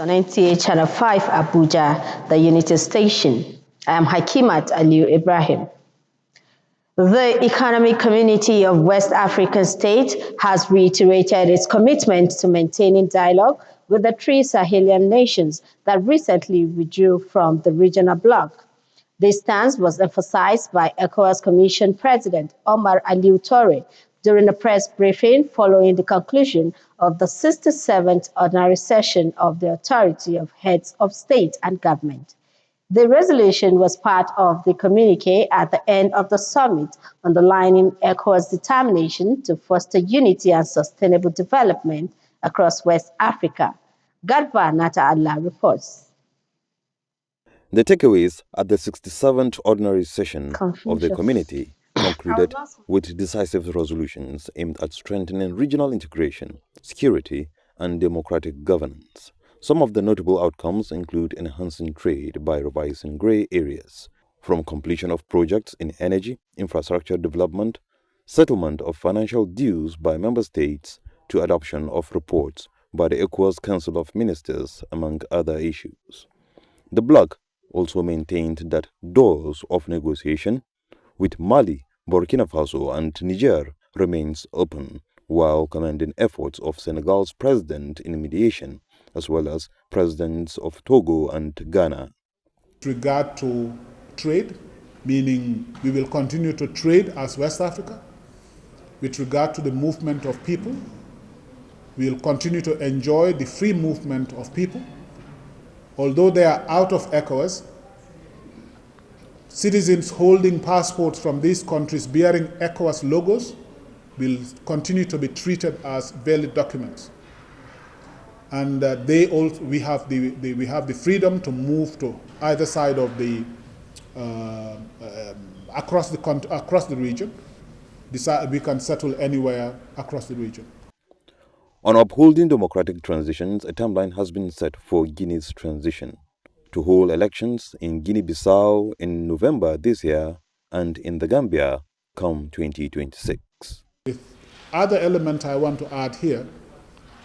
on NTA Channel 5 Abuja, the Unity Station. I am Hakimat Aliu Ibrahim. The Economic Community of West African States has reiterated its commitment to maintaining dialogue with the three Sahelian nations that recently withdrew from the regional bloc. This stance was emphasized by ECOWAS Commission President Omar Aliu Torre during a press briefing following the conclusion of the 67th ordinary session of the Authority of Heads of State and Government. The resolution was part of the communique at the end of the summit, underlining ECOWAS' determination to foster unity and sustainable development across West Africa. Gadba Nata Allah reports. The takeaways at the 67th ordinary session of the community concluded with decisive resolutions aimed at strengthening regional integration, security, and democratic governance. Some of the notable outcomes include enhancing trade by revising grey areas, from completion of projects in energy, infrastructure development, settlement of financial dues by member states, to adoption of reports by the ECOWAS Council of Ministers, among other issues. The bloc also maintained that doors of negotiation with Mali, Burkina Faso, and Niger remains open, while commending efforts of Senegal's president in mediation, as well as presidents of Togo and Ghana. With regard to trade, meaning we will continue to trade as West Africa. With regard to the movement of people, we will continue to enjoy the free movement of people. Although they are out of ECOWAS, citizens holding passports from these countries bearing ECOWAS logos will continue to be treated as valid documents. And we have the freedom to move to either side of the across the region. We can settle anywhere across the region. On upholding democratic transitions, a timeline has been set for Guinea's transition to hold elections in Guinea-Bissau in November this year and in the Gambia come 2026. The other element I want to add here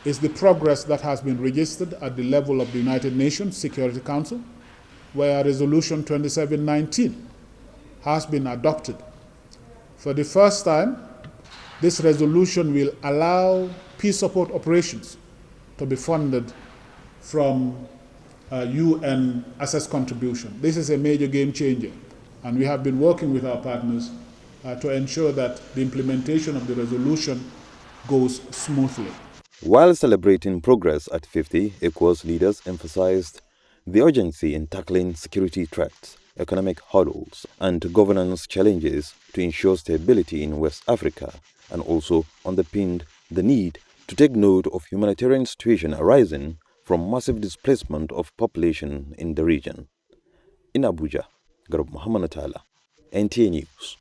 is the progress that has been registered at the level of the United Nations Security Council, where Resolution 2719 has been adopted. For the first time, this resolution will allow peace support operations to be funded from UN assessed contribution. This is a major game changer, and we have been working with our partners to ensure that the implementation of the resolution goes smoothly. While celebrating progress at 50, ECOWAS leaders emphasized the urgency in tackling security threats, economic hurdles, and governance challenges to ensure stability in West Africa, and also underpinned the need to take note of humanitarian situation arising from massive displacement of population in the region. In Abuja, Garib Muhammad Natala, NTA News.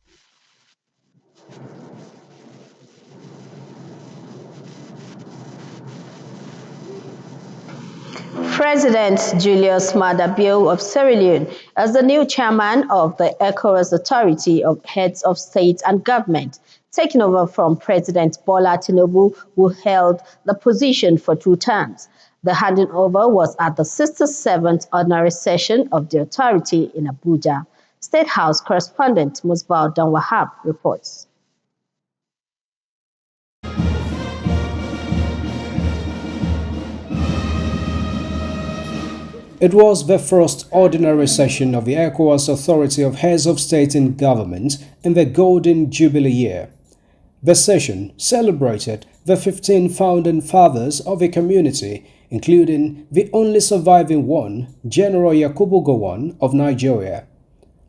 President Julius Maada Bio of Sierra Leone as the new chairman of the ECOWAS Authority of Heads of State and Government, taking over from President Bola Tinubu, who held the position for 2 terms. The handing over was at the 67th ordinary session of the authority in Abuja. State House correspondent Musbah Danwahab reports. It was the first ordinary session of the ECOWAS Authority of Heads of State and Government in the Golden Jubilee year. The session celebrated the 15 founding fathers of the community, including the only surviving one, General Yakubu Gowon of Nigeria.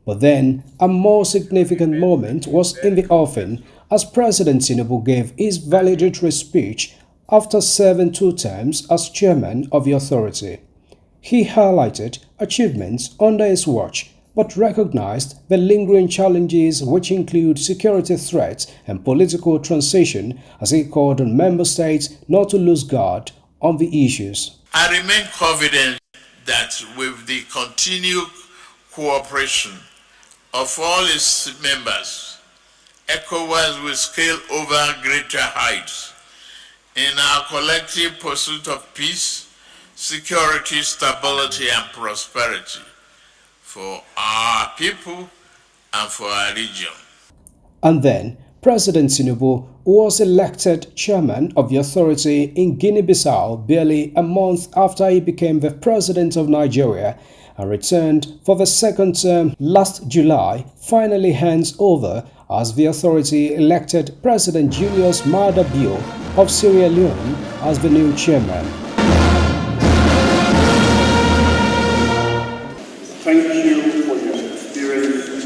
But then, a more significant moment was in the offing as President Tinubu gave his valedictory speech after serving 2 terms as chairman of the authority. He highlighted achievements under his watch, but recognized the lingering challenges, which include security threats and political transition, as he called on member states not to lose guard on the issues. I remain confident that with the continued cooperation of all its members, ECOWAS will scale over greater heights in our collective pursuit of peace, security, stability, and prosperity for our people and for our region. And then President Tinubu was elected chairman of the authority in Guinea-Bissau barely a month after he became the president of Nigeria and returned for the second term last July, finally hands over as the authority elected President Julius Maada Bio of Sierra Leone as the new chairman. Thank you for your experience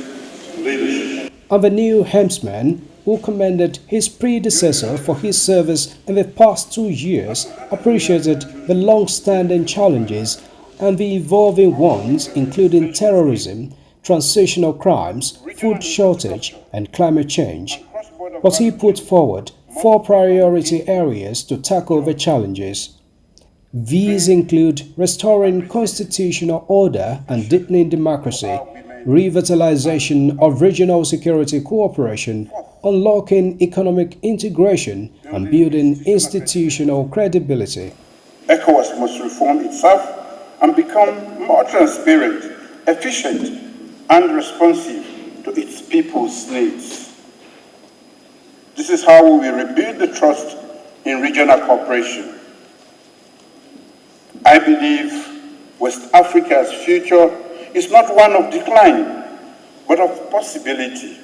and leadership. And the new helmsman, who commended his predecessor for his service in the past 2 years, appreciated the long-standing challenges and the evolving ones, including terrorism, transitional crimes, food shortage, and climate change. But he put forward 4 priority areas to tackle the challenges. These include restoring constitutional order and deepening democracy, revitalization of regional security cooperation, unlocking economic integration, and building institutional credibility. ECOWAS must reform itself and become more transparent, efficient, and responsive to its people's needs. This is how we will rebuild the trust in regional cooperation. I believe West Africa's future is not one of decline, but of possibility,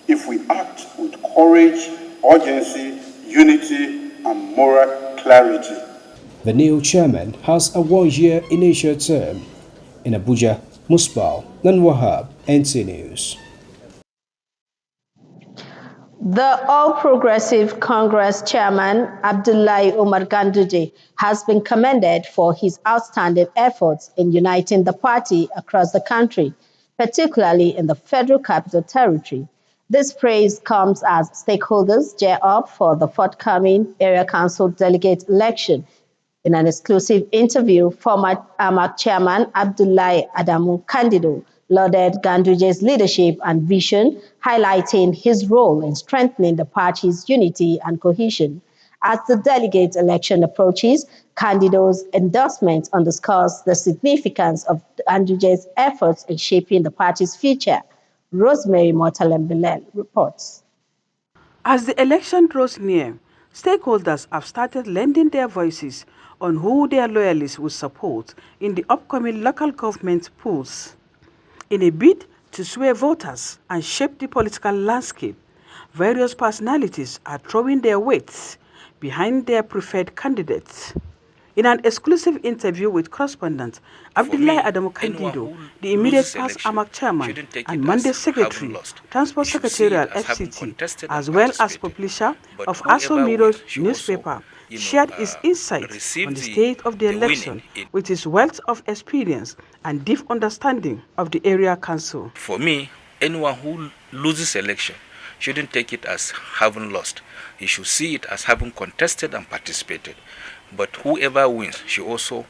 if we act with courage, urgency, unity, and moral clarity. The new chairman has a 1-year initial term. In Abuja, Musbal Nanwahab, NTA News. The All Progressive Congress chairman, Abdullahi Umar Ganduje, has been commended for his outstanding efforts in uniting the party across the country, particularly in the Federal Capital Territory. This praise comes as stakeholders gear up for the forthcoming Area Council delegate election. In an exclusive interview, former AMAC chairman Abdullahi Adamu Kandido lauded Ganduje's leadership and vision, highlighting his role in strengthening the party's unity and cohesion. As the delegate election approaches, Kandido's endorsement underscores the significance of Ganduje's efforts in shaping the party's future. Rosemary Mortalembele reports. As the election draws near, stakeholders have started lending their voices on who their loyalists will support in the upcoming local government polls. In a bid to sway voters and shape the political landscape, various personalities are throwing their weights behind their preferred candidates. In an exclusive interview with correspondent Abdullahi Adamu Kandido, the immediate past AMAC chairman and Monday secretary, Transport Secretarial FCT, as well as publisher of Aso Mirror newspaper, shared his insights on the state of the election with his wealth of experience and deep understanding of the area council. For me, anyone who loses election shouldn't take it as having lost. He should see it as having contested and participated. But whoever wins should also,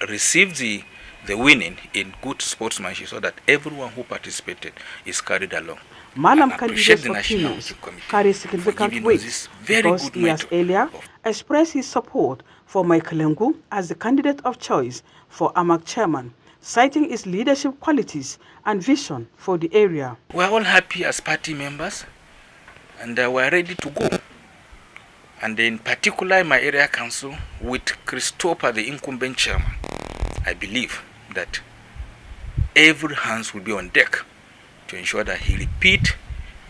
receive the winning in good sportsmanship so that everyone who participated is carried along. Madam Candidate's opinions carry significant weight because he has earlier expressed his support for Michael Lengu as the candidate of choice for AMAC chairman, citing his leadership qualities and vision for the area. We are all happy as party members and we are ready to go. And in particular, my area council, with Christopher, the incumbent chairman, I believe that every hands will be on deck to ensure that he repeat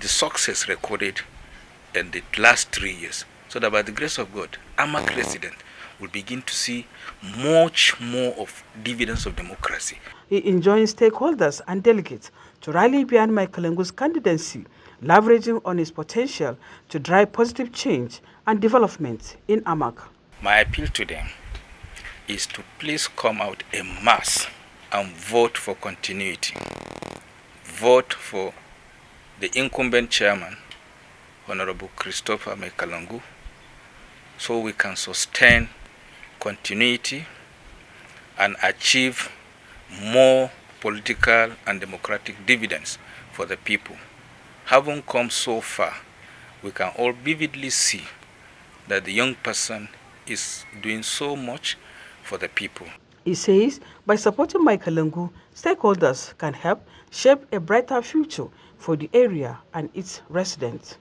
the success recorded in the last 3 years, so that by the grace of God, AMAC resident will begin to see much more of dividends of democracy. He enjoins stakeholders and delegates to rally behind Michael Lengu's candidacy, leveraging on his potential to drive positive change and development in AMAC. My appeal to them is to please come out en masse and vote for continuity. Vote for the incumbent chairman, Honorable Christopher Mekalangu, so we can sustain continuity and achieve more political and democratic dividends for the people. Having come so far, we can all vividly see that the young person is doing so much for the people. He says by supporting Maikalungu, stakeholders can help shape a brighter future for the area and its residents.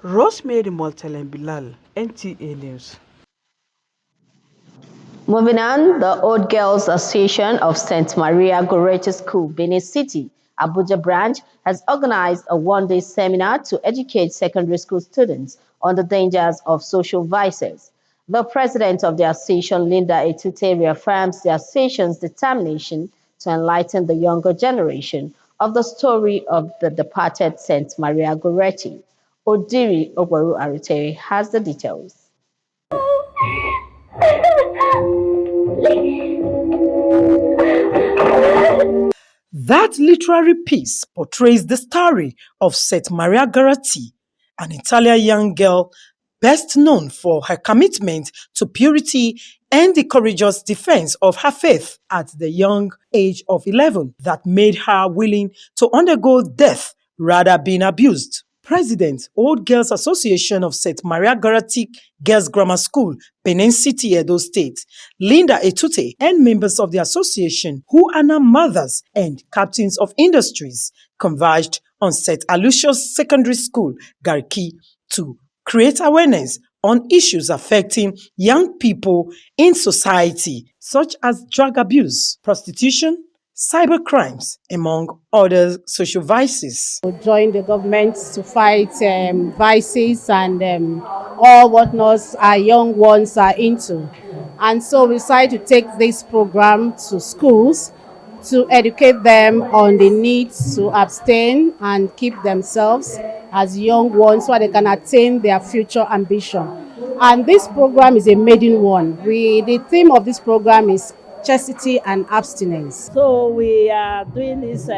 Rosemary Moltelen Bilal, NTA News. Moving on, the Old Girls Association of St. Maria Goretti School, Benin City, Abuja branch, has organized a one-day seminar to educate secondary school students on the dangers of social vices. The president of the association, Linda Etute, reaffirms the association's determination to enlighten the younger generation of the story of the departed St. Maria Goretti. Odiri Ogwaru Arutere has the details. That literary piece portrays the story of St. Maria Goretti, an Italian young girl best known for her commitment to purity and the courageous defense of her faith at the young age of 11 that made her willing to undergo death rather being abused. President, Old Girls Association of St. Maria Goretti Girls Grammar School, Benin City, Edo State, Linda Etute, and members of the association, who are now mothers and captains of industries, converged on St. Aloysius Secondary School, Garki, to create awareness on issues affecting young people in society, such as drug abuse, prostitution, cybercrimes, among other social vices. Join the government to fight vices and all whatnot our young ones are into. And so we decided to take this program to schools to educate them on the need to abstain and keep themselves as young ones so they can attain their future ambition. And this program is a maiden one. The theme of this program is chastity and abstinence. So we are doing this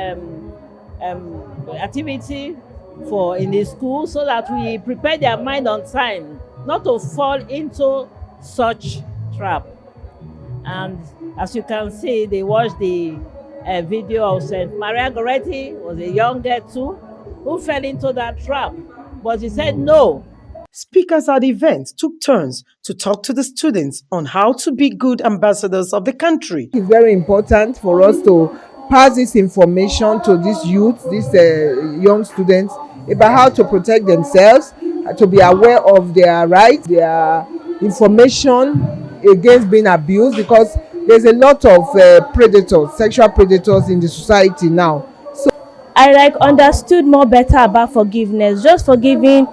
activity in the school so that we prepare their mind on time not to fall into such trap. And as you can see, they watched the video of St. Maria Goretti, was a young girl too, who fell into that trap, but she said no. Speakers at the event took turns to talk to the students on how to be good ambassadors of the country. It's very important for us to pass this information to these youth, these young students, about how to protect themselves, to be aware of their rights, their information against being abused, because there's a lot of predators, sexual predators in the society now. So I understood more better about forgiveness, just forgiving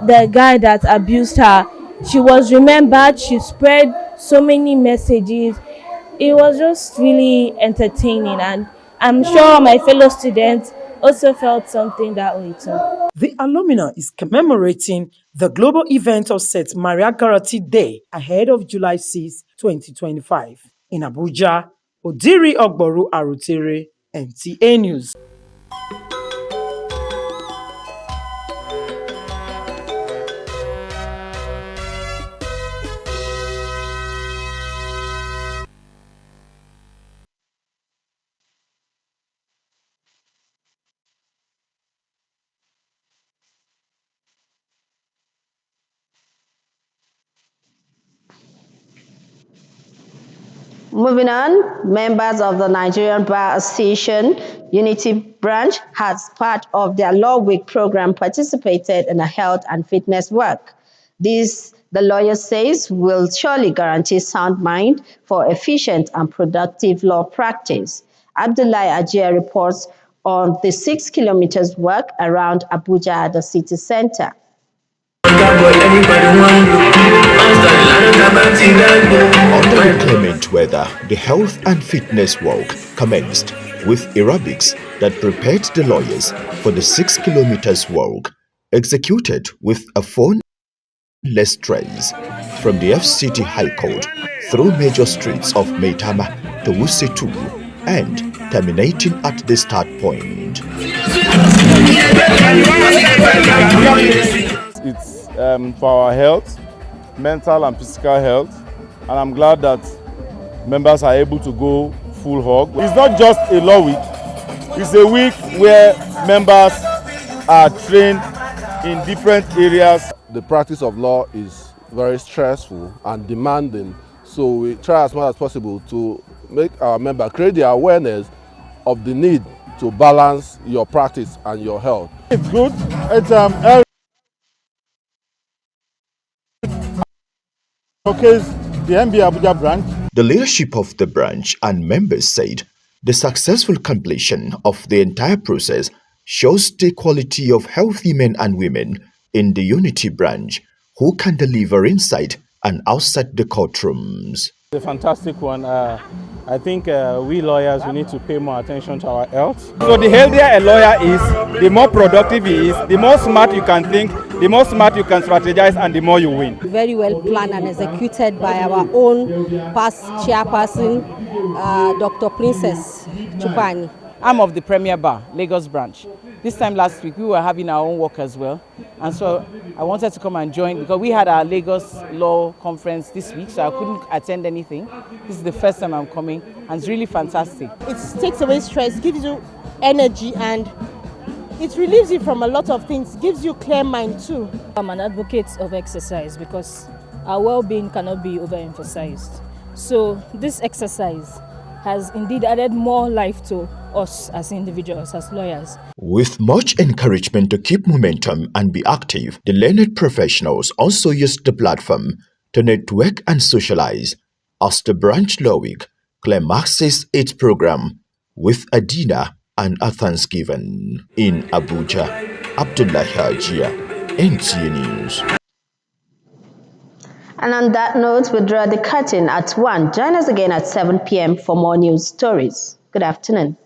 the guy that abused her. She was remembered, she spread so many messages. It was just really entertaining, and I'm sure my fellow students also felt something that way too. The alumni is commemorating the global event of St. Maria Goretti Day ahead of July 6, 2025. In Abuja, Odiri Ogboru Arutere, NTA News. Moving on, members of the Nigerian Bar Association Unity branch, as part of their Law Week program, participated in a health and fitness work. This, the lawyer says, will surely guarantee sound mind for efficient and productive law practice. Abdullahi Ajia reports on the 6 kilometers walk around Abuja, the city center. Under inclement weather, the health and fitness walk commenced with aerobics that prepared the lawyers for the 6 kilometers walk, executed with a phone-less trace from the FCT High Court through major streets of Maitama to Wuse 2 and terminating at the start point. It's for our health, mental and physical health, and I'm glad that members are able to go full hog. It's not just a law week, it's a week where members are trained in different areas. The practice of law is very stressful and demanding. So we try as much as possible to make our members create the awareness of the need to balance your practice and your health. It's good. It's showcase the NBA Abuja branch. The leadership of the branch and members said the successful completion of the entire process shows the quality of healthy men and women in the Unity branch who can deliver inside and outside the courtrooms. It's a fantastic one. I think we lawyers, we need to pay more attention to our health. So the healthier a lawyer is, the more productive he is, the more smart you can think, the more smart you can strategize, and the more you win. Very well planned and executed by our own past chairperson, Dr. Princess Chupani. I'm of the Premier Bar, Lagos branch. This time last week, we were having our own work as well. And so I wanted to come and join because we had our Lagos Law Conference this week, so I couldn't attend anything. This is the first time I'm coming, and it's really fantastic. It takes away stress, gives you energy, and it relieves you from a lot of things, gives you clear mind too. I'm an advocate of exercise because our well-being cannot be overemphasized. So this exercise has indeed added more life to us as individuals, as lawyers. With much encouragement to keep momentum and be active, the learned professionals also used the platform to network and socialize as the branch Law Week climaxes its program with a dinner and a Thanksgiving. In Abuja, Abdullahi Hajia, NTA News. And on that note, we draw the curtain at 1. Join us again at 7 p.m. for more news stories. Good afternoon.